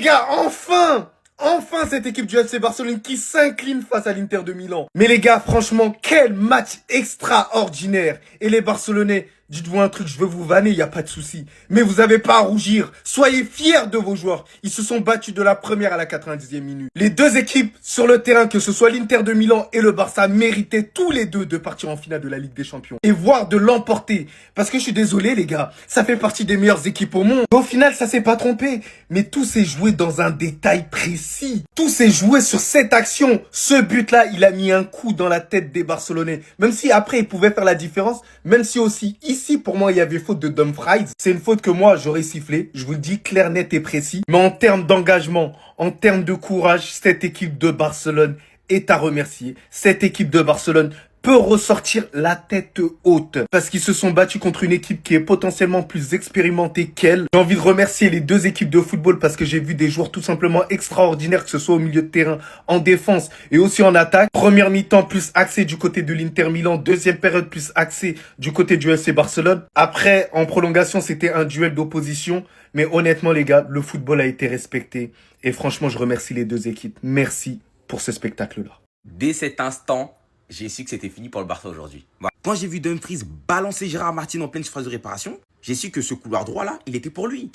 Gars, enfin! Enfin cette équipe du FC Barcelone qui s'incline face à l'Inter de Milan. Mais les gars, franchement, quel match extraordinaire. Et les Barcelonais, dites-vous un truc, je veux vous vanner, il n'y a pas de souci. Mais vous n'avez pas à rougir. Soyez fiers de vos joueurs. Ils se sont battus de la première à la 90e minute. Les deux équipes sur le terrain, que ce soit l'Inter de Milan et le Barça, méritaient tous les deux de partir en finale de la Ligue des Champions. Et voire de l'emporter. Parce que je suis désolé les gars, ça fait partie des meilleures équipes au monde. Au final, ça s'est pas trompé. Mais tout s'est joué dans un détail précis. Tout s'est joué sur cette action. Ce but-là, il a mis un coup dans la tête des Barcelonais. Même si après, il pouvait faire la différence. Même si aussi, ici, pour moi, il y avait faute de Dumfries. C'est une faute que moi, j'aurais sifflé. Je vous le dis, clair, net et précis. Mais en termes d'engagement, en termes de courage, cette équipe de Barcelone est à remercier. Cette équipe de Barcelone peut ressortir la tête haute parce qu'ils se sont battus contre une équipe qui est potentiellement plus expérimentée qu'elle. J'ai envie de remercier les deux équipes de football parce que j'ai vu des joueurs tout simplement extraordinaires, que ce soit au milieu de terrain, en défense et aussi en attaque. Première mi-temps plus axé du côté de l'Inter Milan, deuxième période plus axé du côté du FC Barcelone. Après, en prolongation, c'était un duel d'opposition. Mais honnêtement les gars, le football a été respecté et franchement, je remercie les deux équipes. Merci pour ce spectacle-là. Dès cet instant, j'ai su que c'était fini pour le Barça aujourd'hui. Voilà. Quand j'ai vu Dumfries balancer Gérard Martin en pleine surface de réparation, j'ai su que ce couloir droit-là, il était pour lui.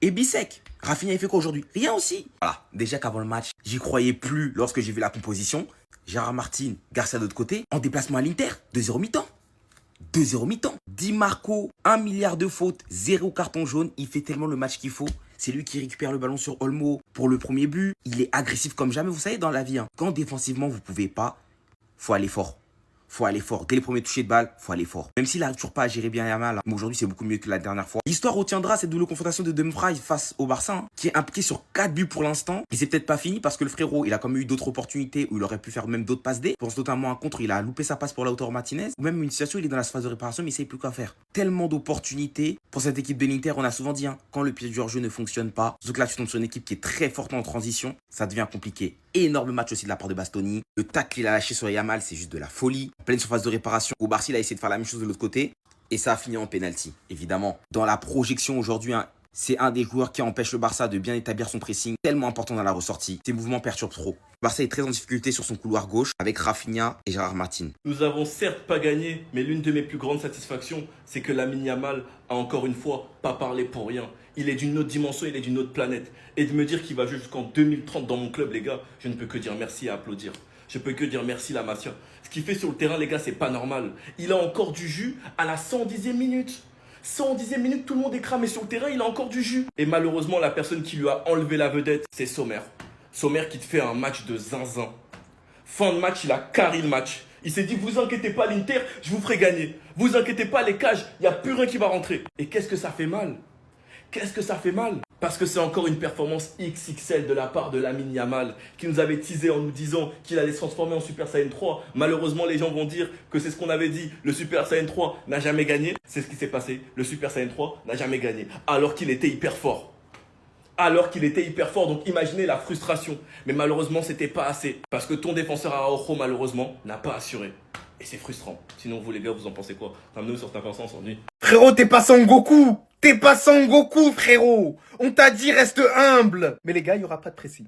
Et Bissek, Rafinha, il fait quoi aujourd'hui? Rien aussi. Voilà, déjà qu'avant le match, j'y croyais plus lorsque j'ai vu la composition. Gérard Martin, Garcia de l'autre côté, en déplacement à l'Inter, 2-0 mi-temps. 2-0 mi-temps. Di Marco, 1 milliard de fautes, 0 carton jaune. Il fait tellement le match qu'il faut. C'est lui qui récupère le ballon sur Olmo pour le premier but. Il est agressif comme jamais. Vous savez, dans la vie, hein, quand défensivement, vous pouvez pas, faut aller fort. Faut aller fort. Dès les premiers touchés de balle, faut aller fort. Même s'il n'arrive toujours pas à gérer bien Yamal, mais aujourd'hui c'est beaucoup mieux que la dernière fois. L'histoire retiendra cette double confrontation de Dumfries face au Barça, hein, qui est impliqué sur 4 buts pour l'instant. Et c'est peut-être pas fini parce que le frérot, il a quand même eu d'autres opportunités où il aurait pu faire même d'autres passes D. Je pense notamment à un contre, il a loupé sa passe pour Lautaro Martinez. Ou même une situation, il est dans la phase de réparation, mais il sait plus quoi faire. Tellement d'opportunités pour cette équipe de l'Inter. On a souvent dit, hein, quand le pied du hors-jeu ne fonctionne pas, surtout que là tu tombes sur une équipe qui est très forte en transition, ça devient compliqué. Énorme match aussi de la part de Bastoni. Le tacle qu'il a lâché sur Yamal, c'est juste de la folie. En pleine surface de réparation. Au Barça, il a essayé de faire la même chose de l'autre côté. Et ça a fini en penalty, évidemment. Dans la projection aujourd'hui, hein, c'est un des joueurs qui empêche le Barça de bien établir son pressing. Tellement important dans la ressortie. Ses mouvements perturbent trop. Le Barça est très en difficulté sur son couloir gauche avec Rafinha et Gérard Martin. Nous avons certes pas gagné, mais l'une de mes plus grandes satisfactions, c'est que Lamine Yamal a encore une fois pas parlé pour rien. Il est d'une autre dimension, il est d'une autre planète. Et de me dire qu'il va jouer jusqu'en 2030 dans mon club, les gars, je ne peux que dire merci et applaudir. Je peux que dire merci la Masia. Ce qu'il fait sur le terrain, les gars, c'est pas normal. Il a encore du jus à la 110e minute. 110e minute, tout le monde est cramé sur le terrain, il a encore du jus. Et malheureusement, la personne qui lui a enlevé la vedette, c'est Sommer. Sommer qui te fait un match de zinzin. Fin de match, il a carré le match. Il s'est dit, vous inquiétez pas l'Inter, je vous ferai gagner. Vous inquiétez pas les cages, il n'y a plus rien qui va rentrer. Et qu'est-ce que ça fait mal? Qu'est-ce que ça fait mal? Parce que c'est encore une performance XXL de la part de Lamine Yamal qui nous avait teasé en nous disant qu'il allait se transformer en Super Saiyan 3. Malheureusement, les gens vont dire que c'est ce qu'on avait dit. Le Super Saiyan 3 n'a jamais gagné. C'est ce qui s'est passé. Le Super Saiyan 3 n'a jamais gagné. Alors qu'il était hyper fort. Donc imaginez la frustration. Mais malheureusement, c'était pas assez. Parce que ton défenseur Araujo, malheureusement, n'a pas assuré. Et c'est frustrant. Sinon, vous les gars, vous en pensez quoi? Ramenez-nous sur ta pensée, on dit. Frérot, t'es pas Son Goku. T'es pas Son Goku, frérot. On t'a dit reste humble. Mais les gars, il y aura pas de pressing.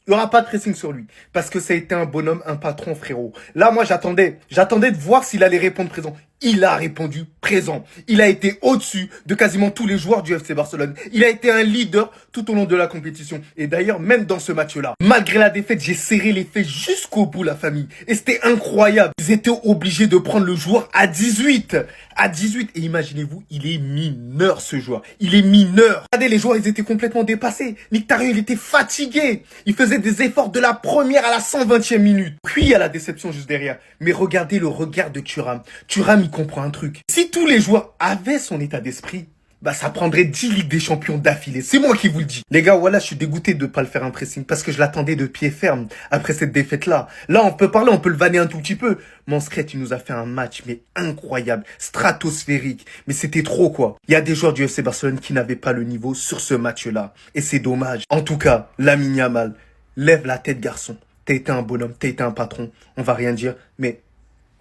Il y aura pas de pressing sur lui. Parce que ça a été un bonhomme, un patron, frérot. Là, moi, j'attendais de voir s'il allait répondre présent. Il a répondu présent. Il a été au-dessus de quasiment tous les joueurs du FC Barcelone. Il a été un leader tout au long de la compétition. Et d'ailleurs, même dans ce match-là, malgré la défaite, j'ai serré les faits jusqu'au bout, la famille. Et c'était incroyable. Ils étaient obligés de prendre le joueur à 18. À 18. Et imaginez-vous, il est mineur, ce joueur. Il est mineur. Regardez, les joueurs, ils étaient complètement dépassés. Mkhitaryan, il était fatigué. Il faisait des efforts de la première à la 120e minute. Puis, il y a la déception juste derrière. Mais regardez le regard de Thuram. Thuram, il comprend un truc. Si tous les joueurs avaient son état d'esprit, bah ça prendrait 10 Ligues des Champions d'affilée. C'est moi qui vous le dis. Les gars, voilà, je suis dégoûté de pas le faire un pressing parce que je l'attendais de pied ferme après cette défaite-là. Là, on peut parler, on peut le vanner un tout petit peu. Monscret, il nous a fait un match, mais incroyable, stratosphérique. Mais c'était trop, quoi. Il y a des joueurs du FC Barcelone qui n'avaient pas le niveau sur ce match-là. Et c'est dommage. En tout cas, Lamine Yamal, lève la tête, garçon. T'as été un bonhomme, t'as été un patron. On va rien dire, mais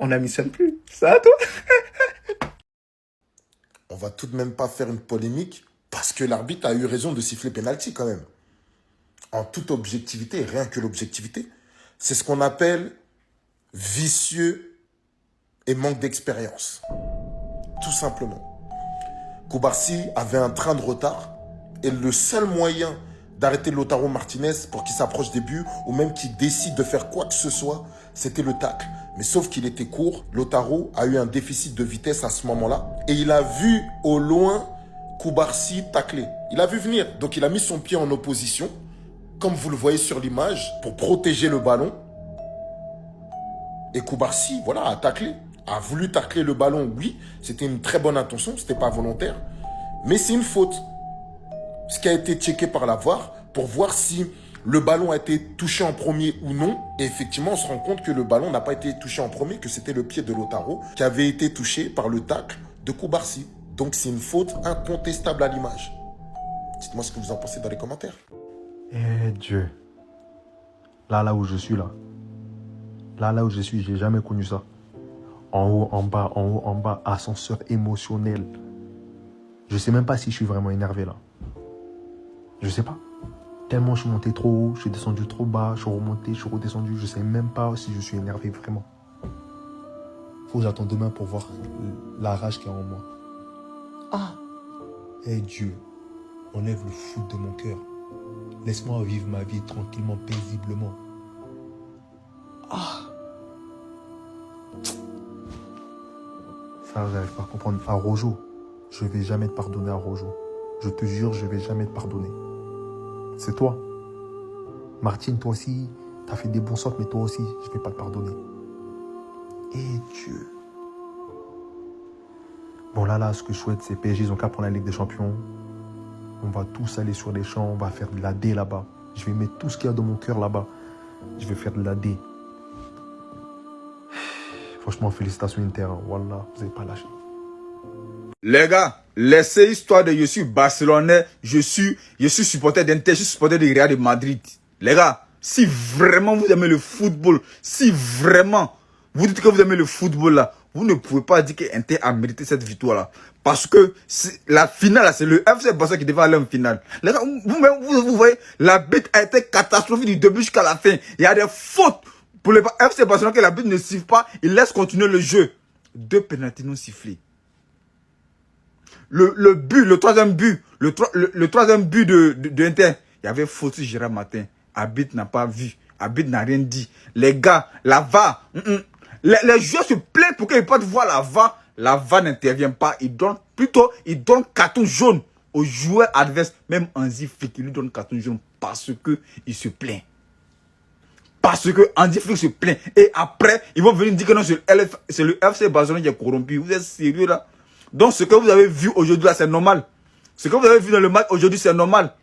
on n'ambitionne plus. Ça, toi? On va tout de même pas faire une polémique parce que l'arbitre a eu raison de siffler penalty quand même. en toute objectivité, rien que l'objectivité, c'est ce qu'on appelle vicieux et manque d'expérience. Tout simplement. Koubarsi avait un train de retard et le seul moyen d'arrêter Lautaro Martinez pour qu'il s'approche des buts ou même qu'il décide de faire quoi que ce soit, c'était le tacle. Mais sauf qu'il était court, Lautaro a eu un déficit de vitesse à ce moment-là et il a vu au loin Koubarsi tacler. Il a vu venir, donc il a mis son pied en opposition, comme vous le voyez sur l'image, pour protéger le ballon. Et Koubarsi, voilà, a taclé. A voulu tacler le ballon, oui. C'était une très bonne intention, c'était pas volontaire. Mais c'est une faute. Ce qui a été checké par la VAR pour voir si le ballon a été touché en premier ou non. Et effectivement, on se rend compte que le ballon n'a pas été touché en premier, que c'était le pied de Lautaro qui avait été touché par le tacle de Koubarsi. Donc c'est une faute incontestable à l'image. Dites-moi ce que vous en pensez dans les commentaires. Eh Dieu. Là où je suis là. Là où je suis, j'ai jamais connu ça. En haut, en bas, ascenseur émotionnel. Je sais même pas si je suis vraiment énervé là. Je sais pas. Tellement je suis monté trop haut, je suis descendu trop bas, je suis remonté, je suis redescendu. Je sais même pas si je suis énervé vraiment. Faut que j'attende demain pour voir la rage qu'il y a en moi. Ah! Eh Dieu, enlève le foot de mon cœur. Laisse-moi vivre ma vie tranquillement, paisiblement. Ah! Ça, j'arrive pas à comprendre. À Rojo, je vais jamais te pardonner à Rojo. Je te jure, je vais jamais te pardonner. C'est toi. Martine, toi aussi, t'as fait des bons sorts, mais toi aussi, je vais pas te pardonner. Et Dieu. Bon, là, ce que je souhaite, c'est PSG, ils ont qu'à prendre la Ligue des Champions. On va tous aller sur les champs, on va faire de la D là-bas. Je vais mettre tout ce qu'il y a dans mon cœur là-bas. Je vais faire de la D. Franchement, félicitations Inter. Wallah, vous n'avez pas lâché. Les gars, laissez l'histoire de je suis barcelonais, je suis supporter d'Inter, je suis supporter du Real de Madrid. Les gars, si vraiment vous aimez le football, si vraiment vous dites que vous aimez le football là, vous ne pouvez pas dire que Inter a mérité cette victoire là. Parce que la finale là, c'est le FC Barcelone qui devait aller en finale. Les gars, vous voyez, la bite a été catastrophique du début jusqu'à la fin. Il y a des fautes pour le FC Barcelone que la bite ne siffle pas, il laisse continuer le jeu. 2 pénaltys non sifflés. Le troisième but de Inter, il y avait faute sur Gérard Martin. Arbitre n'a pas vu. Arbitre n'a rien dit. Les gars, la VAR, les joueurs se plaignent pour qu'ils ne puissent pas voir la VAR. La VAR n'intervient pas. Il donne carton jaune aux joueurs adverses. Même Hansi Flick, il lui donne carton jaune parce que il se plaint. Parce que Hansi Flick se plaint. Et après, ils vont venir dire que non, c'est le FC Barcelone qui est corrompu. Vous êtes sérieux là? Donc ce que vous avez vu aujourd'hui là, c'est normal. Ce que vous avez vu dans le match aujourd'hui, c'est normal.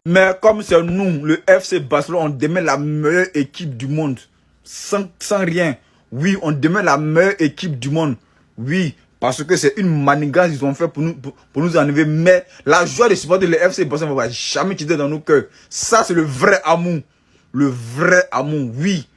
Mais comme c'est nous, le FC Barcelone, on demeure la meilleure équipe du monde. Sans rien. Oui, on demeure la meilleure équipe du monde. Oui, parce que c'est une manigance qu'ils ont fait pour nous enlever. Mais la joie de supporter le FC Barcelone ne va jamais quitter dans nos cœurs. Ça, c'est le vrai amour. Le vrai amour, oui.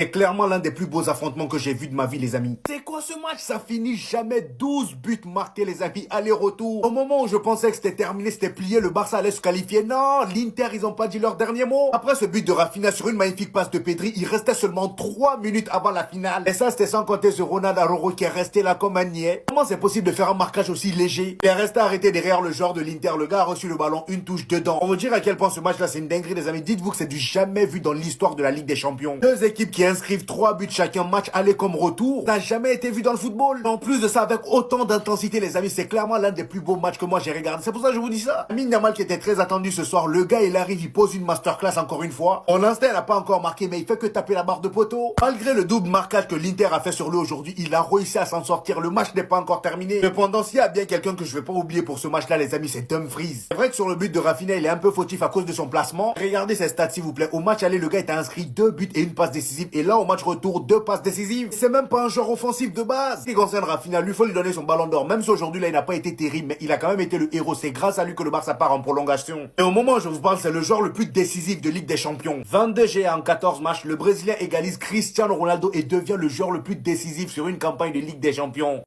C'est clairement l'un des plus beaux affrontements que j'ai vu de ma vie, les amis. C'est quoi ce match? Ça finit jamais. 12 buts marqués, les amis. Aller-retour. Au moment où je pensais que c'était terminé, c'était plié, le Barça allait se qualifier. Non, l'Inter, ils ont pas dit leur dernier mot. Après ce but de Rafinha sur une magnifique passe de Pedri, il restait seulement 3 minutes avant la finale. Et ça, c'était sans compter ce Ronald Araujo qui est resté là comme un niais. Comment c'est possible de faire un marquage aussi léger? Il est resté arrêté derrière le joueur de l'Inter. Le gars a reçu le ballon, une touche dedans. On vous dire à quel point ce match-là, c'est une dinguerie, les amis. Dites-vous que c'est du jamais vu dans l'histoire de la Ligue des Champions. Deux équipes qui inscrivent 3 buts chacun, match aller comme retour. Ça n'a jamais été vu dans le football. En plus de ça, avec autant d'intensité, les amis, c'est clairement l'un des plus beaux matchs que moi j'ai regardé. C'est pour ça que je vous dis ça. Lamine Yamal qui était très attendu ce soir, le gars il arrive, il pose une masterclass encore une fois. En instinct, il n'a pas encore marqué, mais il fait que taper la barre de poteau. Malgré le double marquage que l'Inter a fait sur lui aujourd'hui, il a réussi à s'en sortir. Le match n'est pas encore terminé. Cependant, s'il y a bien quelqu'un que je vais pas oublier pour ce match-là, les amis, c'est Dumfries. C'est vrai que sur le but de Rafinha, il est un peu fautif à cause de son placement. Regardez ses stats, s'il vous plaît. Au match aller, le gars était inscrit 2 buts et une passe décisive. Et là, au match retour, 2 passes décisives. C'est même pas un joueur offensif de base. Ce qui concerne Rafinha, lui faut lui donner son ballon d'or. Même si aujourd'hui là il n'a pas été terrible, mais il a quand même été le héros. C'est grâce à lui que le Barça part en prolongation. Et au moment où je vous parle, c'est le joueur le plus décisif de Ligue des Champions. 22 GA en 14 matchs, le Brésilien égalise Cristiano Ronaldo et devient le joueur le plus décisif sur une campagne de Ligue des Champions.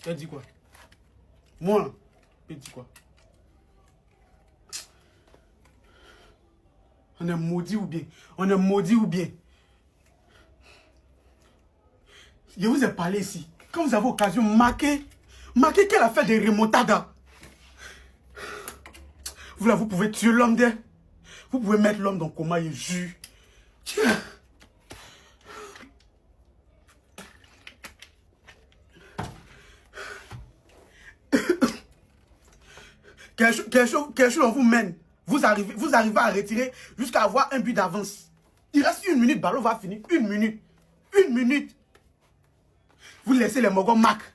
Elle dit quoi? Moi, elle dit quoi? On est maudit ou bien? On est maudit ou bien? Je vous ai parlé ici. Quand vous avez occasion, marquez qu'elle a fait des remontadas. Vous là, vous pouvez tuer l'homme d'elle. Vous pouvez mettre l'homme dans le coma et jure. Quelque chose on vous mène. Vous arrivez à retirer jusqu'à avoir un but d'avance. Il reste 1 minute, ballon va finir. 1 minute. 1 minute. Vous laissez les Mogons marquer.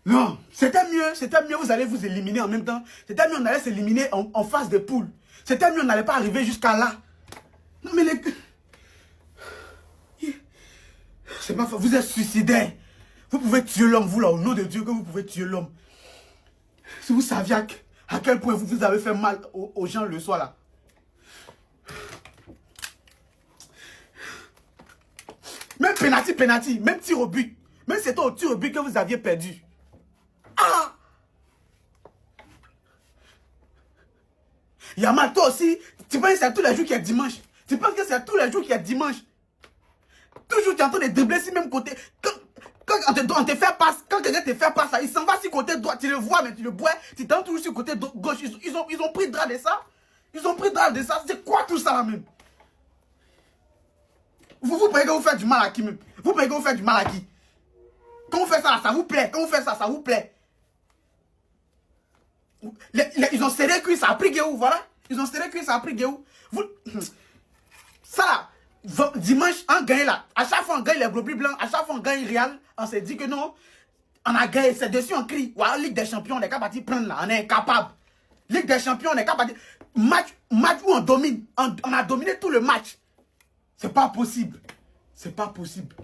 Non, c'était mieux, vous allez vous éliminer en même temps. C'était mieux, on allait s'éliminer en phase de poule. C'était mieux, on n'allait pas arriver jusqu'à là. Non mais les... C'est pas vous êtes suicidaire. Vous pouvez tuer l'homme, vous là, au nom de Dieu, que vous pouvez tuer l'homme. Si vous saviez à quel point vous avez fait mal aux gens le soir là. Même penalty, même tir au but. Même c'était au tir au but que vous aviez perdu. Ah! Yamal, toi aussi, tu penses que c'est tous les jours qu'il y a dimanche. Tu penses que c'est tous les jours qu'il y a dimanche. Toujours tu es en train de dribbler sur le même côté. Quand on te fait passe, quand quelqu'un te fait passe, il s'en va sur le côté droit, tu le vois, mais tu le bois, tu t'en toujours sur le côté gauche. Ils ont pris drap de ça. Ils ont pris drap de ça. C'est quoi tout ça là même? Vous payez que vous faites du mal à qui même? Vous payez que vous faites du mal à qui? Quand vous faites ça, ça vous plaît. Quand vous faites ça, ça vous plaît. Ils ont serré cuit, ça a pris Guéou, voilà. Ils ont serré cuit, ça a pris Guéou. Ça là, dimanche, on gagne là. À chaque fois on gagne les globus blancs, à chaque fois on gagne Real, on s'est dit que non, on a gagné, c'est dessus on crie. Ouais, Ligue des Champions, on est capable de prendre là, on est incapable. Ligue des Champions, on est capable de... Match où on domine, on a dominé tout le match. C'est pas possible. C'est pas possible.